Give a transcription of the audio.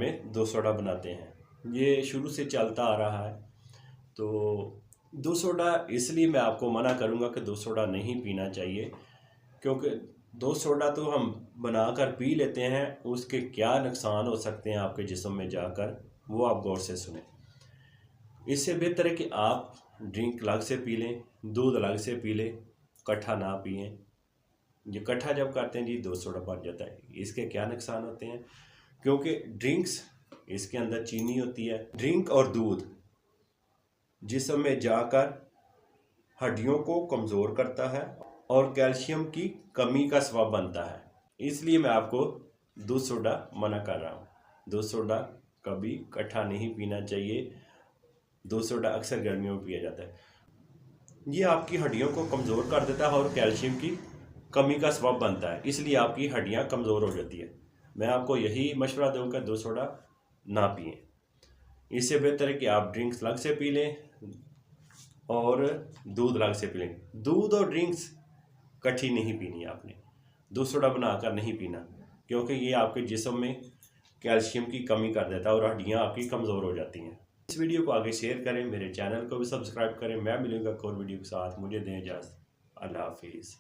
में दो सोडा बनाते हैं। ये शुरू से चलता आ रहा है। तो दो सोडा इसलिए मैं आपको मना करूँगा कि दो सोडा नहीं पीना चाहिए, क्योंकि दो सोडा तो हम बनाकर पी लेते हैं, उसके क्या नुकसान हो सकते हैं आपके जिस्म में जाकर, वो आप गौर से सुने। इससे बेहतर है कि आप ड्रिंक अलग से पी लें, दूध अलग से पी लें, इकट्ठा ना पिएं। ये इकट्ठा जब करते हैं जी दो सोडा बन जाता है। इसके क्या नुकसान होते हैं, क्योंकि ड्रिंक्स इसके अंदर चीनी होती है। ड्रिंक और दूध जिस्म में जाकर हड्डियों को कमज़ोर करता है और कैल्शियम की कमी का सबब बनता है। इसलिए मैं आपको दूध सोडा मना कर रहा हूँ। दूध सोडा कभी इकट्ठा नहीं पीना चाहिए। दूध सोडा अक्सर गर्मियों में पिया जाता है। ये आपकी हड्डियों को कमज़ोर कर देता है और कैल्शियम की कमी का सबब बनता है, इसलिए आपकी हड्डियाँ कमज़ोर हो जाती है। मैं आपको यही मशवरा दूंगा, दूध सोडा ना पिएं। इससे बेहतर है कि आप ड्रिंक्स अलग से पी लें और दूध अलग से पी लें। दूध और ड्रिंक्स इकट्ठी नहीं पीनी आपने। दूध सोडा बनाकर नहीं पीना, क्योंकि ये आपके जिस्म में कैल्शियम की कमी कर देता है और हड्डियाँ आपकी कमज़ोर हो जाती हैं। इस वीडियो को आगे शेयर करें, मेरे चैनल को भी सब्सक्राइब करें। मैं मिलूंगा एक और वीडियो के साथ। मुझे दें इजाज़त। अल्लाह हाफिज़।